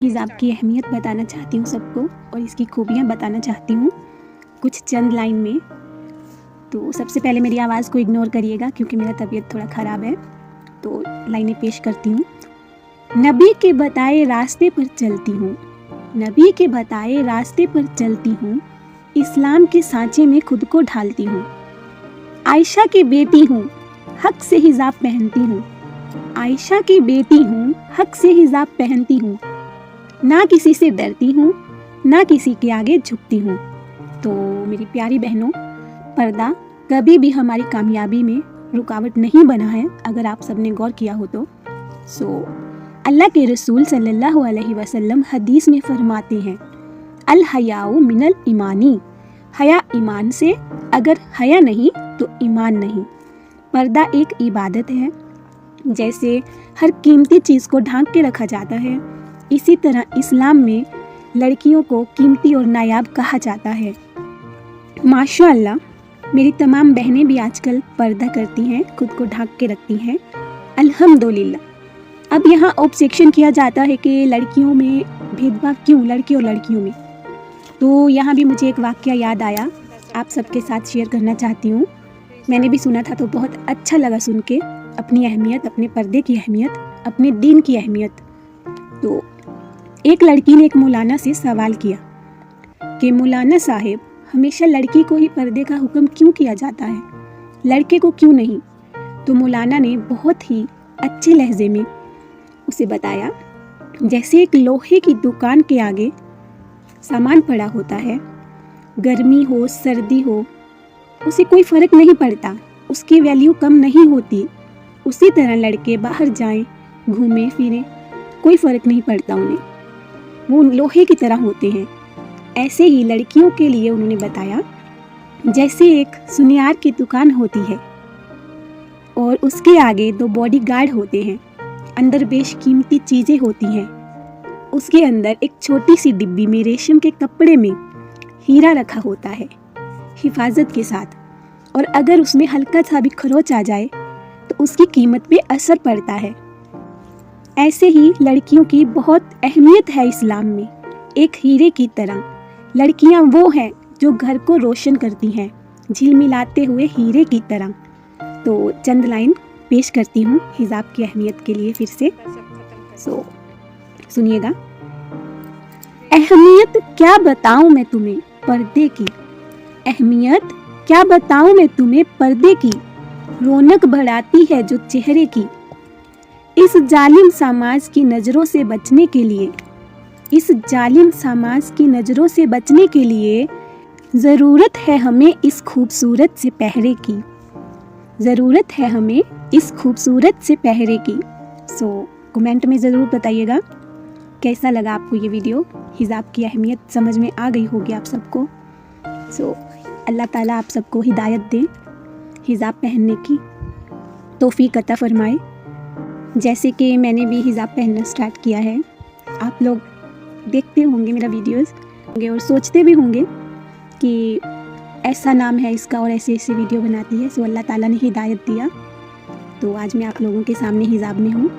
हिजाब की अहमियत बताना चाहती हूँ सबको और इसकी खूबियाँ बताना चाहती हूँ कुछ चंद लाइन में। तो सबसे पहले मेरी आवाज़ को इग्नोर करिएगा क्योंकि मेरा तबीयत थोड़ा ख़राब है। तो लाइनें पेश करती हूँ। नबी के बताए रास्ते पर चलती हूँ, नबी के बताए रास्ते पर चलती हूँ, इस्लाम के सांचे में खुद को ढालती हूँ। आयशा की बेटी हूँ, हक से हिजाब पहनती हूँ, आयशा की बेटी हूँ, हक से हिजाब पहनती हूँ। ना किसी से डरती हूँ, ना किसी के आगे झुकती हूँ। तो मेरी प्यारी बहनों, पर्दा कभी भी हमारी कामयाबी में रुकावट नहीं बना है, अगर आप सबने गौर किया हो तो। अल्लाह के रसूल सल्लल्लाहु अलैहि वसल्लम हदीस में फरमाते हैं, अल हयाउ मिनल ईमानी, हया ईमान से, अगर हया नहीं तो ईमान नहीं। पर्दा एक इबादत है। जैसे हर कीमती चीज़ को ढांक के रखा जाता है, इसी तरह इस्लाम में लड़कियों को कीमती और नायाब कहा जाता है। माशाअल्लाह, मेरी तमाम बहनें भी आजकल पर्दा करती हैं, खुद को ढांक के रखती हैं, अल्हम्दुलिल्लाह। अब यहाँ ऑब्जेक्शन किया जाता है कि लड़कियों में भेदभाव क्यों, लड़के और लड़कियों में। तो यहाँ भी मुझे एक वाक़या याद आया, आप सबके साथ शेयर करना चाहती हूँ। मैंने भी सुना था तो बहुत अच्छा लगा सुन के, अपनी अहमियत, अपने पर्दे की अहमियत, अपने दीन की अहमियत। तो एक लड़की ने एक मौलाना से सवाल किया कि मौलाना साहिब, हमेशा लड़की को ही पर्दे का हुक्म क्यों किया जाता है, लड़के को क्यों नहीं। तो मौलाना ने बहुत ही अच्छे लहजे में उसे बताया, जैसे एक लोहे की दुकान के आगे सामान पड़ा होता है, गर्मी हो सर्दी हो उसे कोई फ़र्क नहीं पड़ता, उसकी वैल्यू कम नहीं होती। उसी तरह लड़के बाहर जाएं, घूमें फिरें, कोई फ़र्क नहीं पड़ता उन्हें, वो लोहे की तरह होते हैं। ऐसे ही लड़कियों के लिए उन्होंने बताया, जैसे एक सुनियार की दुकान होती है और उसके आगे 2 बॉडीगार्ड होते हैं, अंदर बेशकीमती चीज़ें होती हैं। उसके अंदर एक छोटी सी डिब्बी में रेशम के कपड़े में हीरा रखा होता है हिफाजत के साथ, और अगर उसमें हल्का सा भी खरोच आ जाए तो उसकी कीमत पे असर पड़ता है। ऐसे ही लड़कियों की बहुत अहमियत है इस्लाम में, एक हीरे की तरह। लड़कियां वो हैं जो घर को रोशन करती हैं, झिलमिलाते हुए हीरे की तरह। तो चंद लाइन पेश करती हूँ हिजाब की अहमियत के लिए फिर से। सुनिएगा। अहमियत क्या बताऊँ मैं तुम्हें पर्दे की, अहमियत क्या बताऊँ मैं तुम्हें पर्दे की, रौनक बढ़ाती है जो चेहरे की। इस जालिम समाज की नज़रों से बचने के लिए, इस जालिम समाज की नज़रों से बचने के लिए ज़रूरत है हमें इस खूबसूरत से पहरे की, ज़रूरत है हमें इस खूबसूरत से पहरे की। कमेंट में ज़रूर बताइएगा कैसा लगा आपको ये वीडियो। हिजाब की अहमियत समझ में आ गई होगी आप सबको। अल्लाह ताला आप सबको हिदायत दे, हिजाब पहनने की तौफीक अता फरमाए। जैसे कि मैंने भी हिजाब पहनना स्टार्ट किया है, आप लोग देखते होंगे मेरा वीडियोस और सोचते भी होंगे कि ऐसा नाम है इसका और ऐसे ऐसे वीडियो बनाती है। अल्लाह ताला ने हिदायत दिया तो आज मैं आप लोगों के सामने हिजाब में हूँ।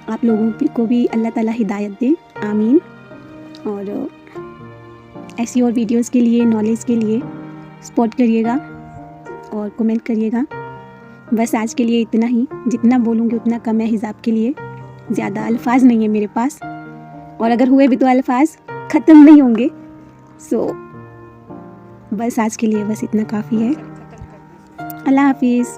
आप लोगों को भी अल्लाह ताला हिदायत दे, आमीन। और ऐसी और वीडियोस के लिए, नॉलेज के लिए सपोर्ट करिएगा और कमेंट करिएगा। बस आज के लिए इतना ही, जितना बोलूँगी उतना कम है हिजाब के लिए, ज़्यादा अल्फाज नहीं है मेरे पास, और अगर हुए भी तो अल्फाज ख़त्म नहीं होंगे। बस आज के लिए बस इतना काफ़ी है। अल्लाह हाफिज़।